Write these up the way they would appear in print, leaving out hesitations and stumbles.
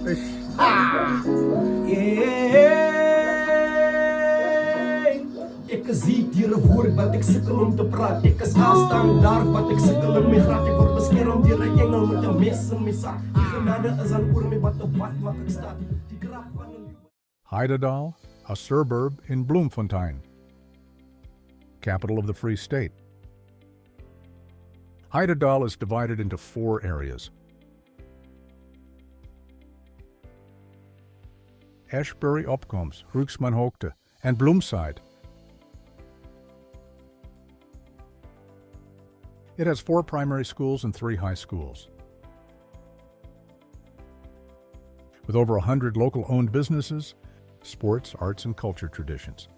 Ik zie dieren voor wat ik sukkel om te praten. Ik is standaard wat ik sukkel in mijn graad. Ik word beschermd door een engel met een mes in mijn zak. Die genade is aan oor met wat op wat makkelijk staat. Die kracht van een... Heidedal, a suburb in Bloemfontein, capital of the Free State. Heidedal is divided into 4 areas. Ashbury-Opkomst, Ruxmanhoogte, and Bloomside. It has 4 primary schools and 3 high schools. With over 100 local-owned businesses, sports, arts, and culture traditions.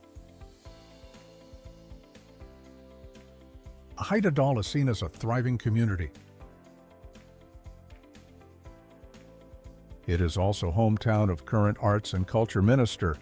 Heidedal is seen as a thriving community. It is also hometown of current arts and culture minister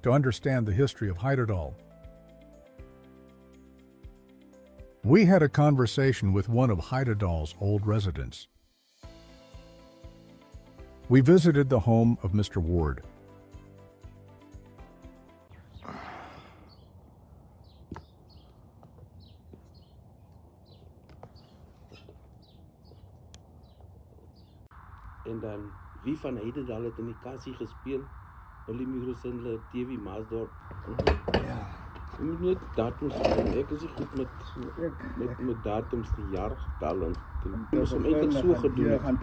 to understand the history of Heidedal. We had a conversation with one of Heidedal's old residents. We visited the home of Mr. Ward. En dan, wie van Heidedal het in die kassie gespeel? Willie Mures en TV Maasdorp. Ja. Je moet net datums doen. Ek is nie goed met datums die jaargetallen. Dus om ek het so gedoen.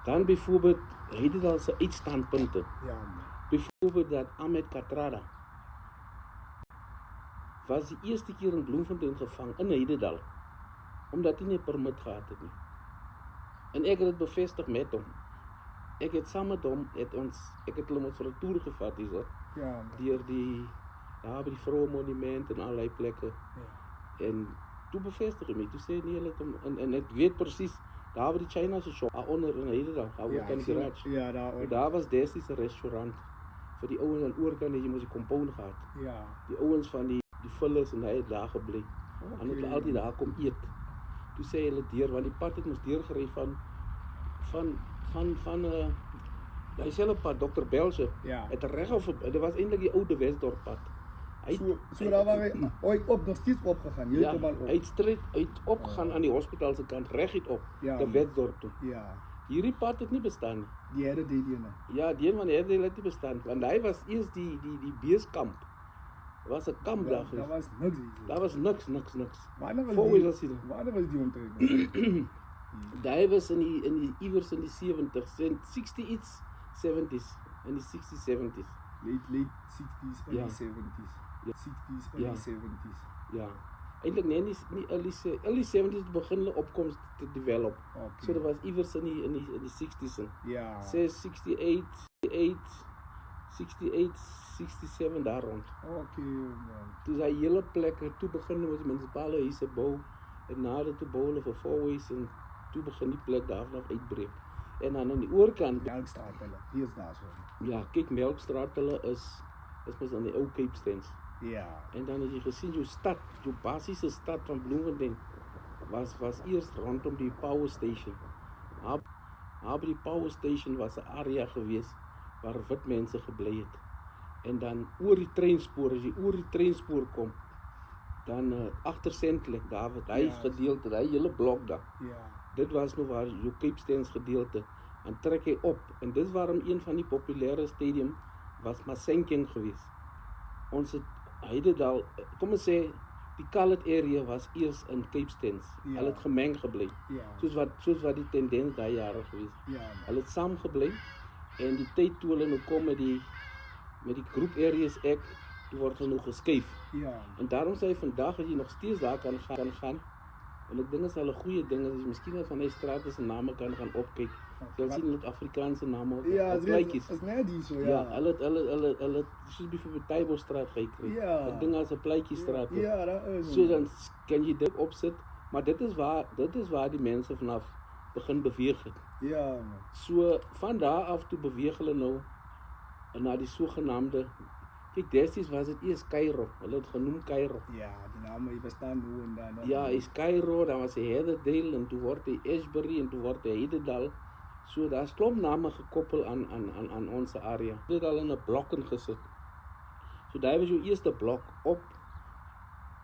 Dan bijvoorbeeld Heidedalse uitstandpunten. Ja. Bijvoorbeeld dat Ahmed Katrada was die eerste keer in Bloemfontein gevang in Heidedal. Omdat hij nie 'n permit gehad het nie. En ek het dit bevestig met hom. Ek het saam met hom, ek het hulle vir 'n toer gevat hier so. Ja. Deur die by die Vroue Monument en allerlei plekke. Ja. En toe bevestig hy my, toe sê nee, hulle het hom en ek weet presies daar by die China se shop, daaronder in Heidedal, daar Ja, kan die garage. ja, daar. Daar was destyds 'n restaurant vir die ouens aan oorkant het jy mos die compound gehad. Ja. Die ouens van die vullers en hy het daar gebly. En het hulle altyd daar kom eet. Toe sê hulle deur want die pad het mos deurgery van hy selfe pad Dr. Belse. Ja. Het regop dit was eintlik die ou Wesdorp pad. Hy So daar waar hy ooit op nog steeds opgegaan, heeltemal op. Hy het straight uit opgegaan aan die hospitaal se kant reguit op Ja. te Wesdorp toe. Ja. Hierdie pad het nie bestaan nie. Die herde die ene. Ja, die een van die herde het nie bestaan want hy was eers die beeskamp. Was 'n kamp daar Daar was niks hier. Daar was niks. Wanneer was Voor die? was hy daar? Wanneer was die omtrent? Daai was in die iewers in die 70s en 60 iets 70s in die 60s 70s. Late 60s, early Ja. 70s. Ja. 60s, early Ja. 70s. Ja. Eintlik nee, nie early 70s begin hulle opkoms te develop. Okay. So dit was iewers in die 60s en Ja. 68, 67 daar rond. Okay, man. Toe daai hele plekke toe begin met die munisipale huise bou en nader toe bou hulle vir fourways en toe begin die plek daarvan uitbreek. En dan aan die oorkant, Melkstraat hulle. Wie is daar so? ja, kyk Melkstraat hulle is mos aan die ou Cape Stands. Ja. En dan het jy gesien jou stad, jou basiese stad van Bloemfontein was eers rondom die power station. Daar by die power station was 'n area gewees waar wit mense gebly het. En dan oor die treinspoor, as jy oor die treinspoor kom, dan agter Sentlek, daar wat hy gedeelte, daai hele blok daar. Ja. Dit was nou waar jou Cape Stands gedeelte, en trek hy op. En dis waarom een van die populêre stadium was Masenking geweest. Ons het Heidedal, kom ons sê, die colored area was eers in Cape Stands. Ja. Hulle het gemeng gebly. Ja. Soos wat die tendens daai jare geweest. Ja. Hulle het saam gebly en die tyd toe hulle nou kom met die met die Group Areas Act, die word nou geskuif. Ja. En daarom sê hy vandag as jy nog steeds daar kan gaan. En ek dink dit is al 'n goeie ding as jy miskien van die strate se name kan gaan opkyk. Jy sien net Afrikaanse name op pleintjies. Is net die so, ja. Ja, hulle soos byvoorbeeld Tybostraat gekry. Ja. Ek dink as 'n pleintjiestraat. Ja, daar is. So dan kan jy dit opsit, maar dit is waar die mense vanaf begin beweeg het. Ja, man. So van daar af toe beweeg hulle nou na die sogenaamde, kyk destyds was dit eers Cairo, hulle het genoem Cairo. Ja, die name die bestaan nu en dan. Ja, is Cairo, dan was hy Heatherdale en toe word hy Ashbury en toe word hy Heidedal. So daar's klomp name gekoppel aan ons area. Dit al in 'n blok ingesit. So daai was jou eerste blok op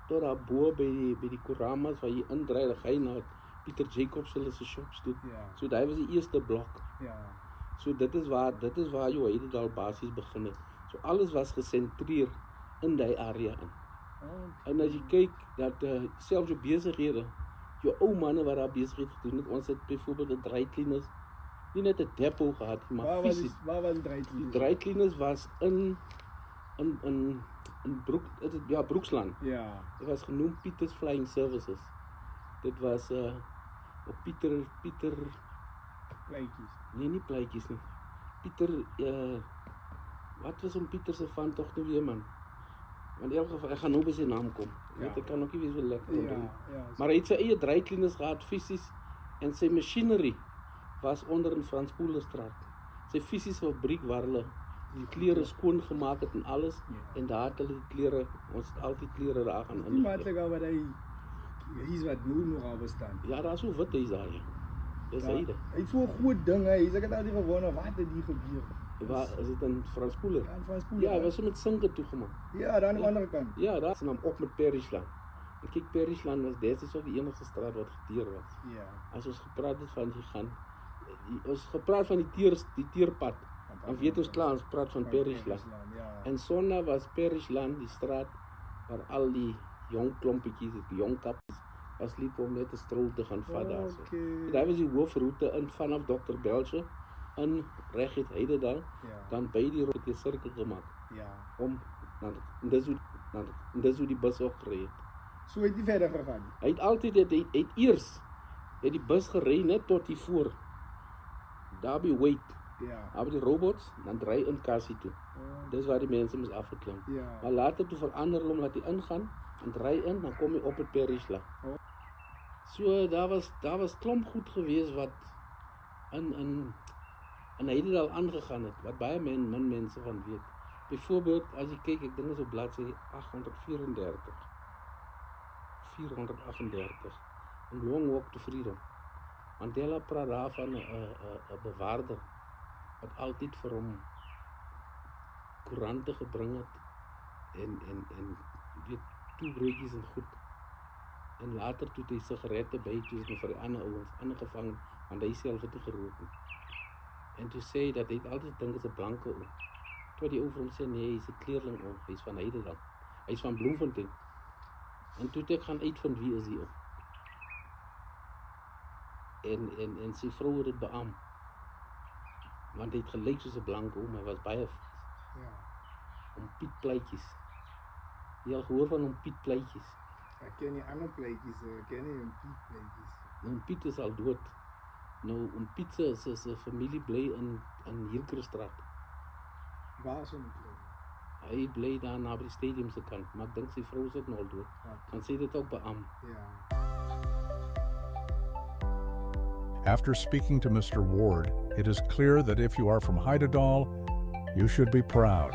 tot daar bo by die Kuramas waar jy indry, dan gaan jy na Pieter Jacobs hulle se shops toe. Ja. So daai was die eerste blok. Ja. So dit is waar jou Heidedal basies begin het. So alles was gesentreer in die area in. Oh, En as jy kyk dat selfs jou besighede, jou ou manne wat daar besigheid gedoen het, ons het byvoorbeeld 'n dry cleaners, nie net 'n depot gehad, maar waar fisies. was die drytjie? Die dry cleaners was in Broeksland. Ja. Dit was genoem Pieters Flying Services. Dit was op Pieter Pleintjies. nee, nie pleitjies nie. Pieter wat was Pieter se van tog nou weer man? Want in elk geval ek gaan nou by sy naam kom. Ja. Ek kan ook nie weet hoe lekker Ja, onthou. ja. Maar hy het sy eie dry cleaners gehad fisies en sy machinery was onder in Frans Poelerstraat. Sy fisiese fabriek waar hulle die klere skoon gemaak het en alles. Ja. En daar het hulle die klere, ons het altyd klere daar gaan Die maatlik wat hy hier's wat nu nog al bestaan. Ja, daar is so wit is daar. Ja. Dis Ja, hyde. hy het so 'n groot ding, hy sê ek het altyd gewonder wat het hier gebeur. Waar is dit in Frans Poeler? Ja, in Frans Poeler, Ja, hy ja. was so met sinke toegemaak. Ja, daar aan die ander kant. Ja, daar is hom op met Parrishland. En kyk, Parrishland was destyds ook die enigste straat wat geteer was. Ja. As ons gepraat het van ons gepraat van die teerpad, dan weet ons klaar, ons praat van Parrishland. Ja. En Sonna was Parrishland, die straat waar al die jong klompietjies, die jong kappies, was lief om net 'n strol te gaan vat daar. So. Okay. Daar was die hoofroete in vanaf Dr. Belcher in reguit Heidedal, Ja. dan by die roete sirkel gemaak Ja. om dis hoe die bus ook gery het. So het hy verder gegaan. Hy het altyd eers die bus gery net tot hier voor. Daar by Wait, Ja. daar by die robots, dan ry in Cassie toe. Oh, Dis waar die mense moes afgeklim. Ja. Maar later toe verander hulle om laat hy ingaan en ry in, dan kom jy op het Parrishland. Oh. So daar was klomp goed gewees wat in Heidedal aangegaan het, wat baie min mense van weet. Byvoorbeeld as jy kyk, ek dink is op bladsy 438 in Long Walk to Freedom. Mandela praat daar van 'n bewaarder wat altyd vir hom koerante gebring het en weet toebreekies en goed. En later toe hy sigarette by toe is vir die ander ouens aangevang want hy self het nie gerook nie. En toe sê hy dat hy het altyd dink is 'n blanke ou. Toe die ou vir hom sê nee, hy's 'n kleerling ou, hy's van Heidedal. Hy's van Bloemfontein. En toe het ek gaan uitvind wie is die ou. En sy vrou het dit beam. Want hy het gelyk soos 'n blanke ou, maar hy was baie Ja. om Piet Pleitjies. Jy al gehoor van om Piet Pleitjies? Ek ken nie ander pleintjies, ek ken nie 'n pleintjies. Nou Piet is al dood. Nou om Piet se familie bly in Hillcreststraat. Waar is hom bly? Hy bly daar naby die stadium se kant, maar ek dink sy vrou is ook nog dood. Ja. Dan sê dit ook beam. Ja. After speaking to Mr. Ward, it is clear that if you are from Heidedal, you should be proud.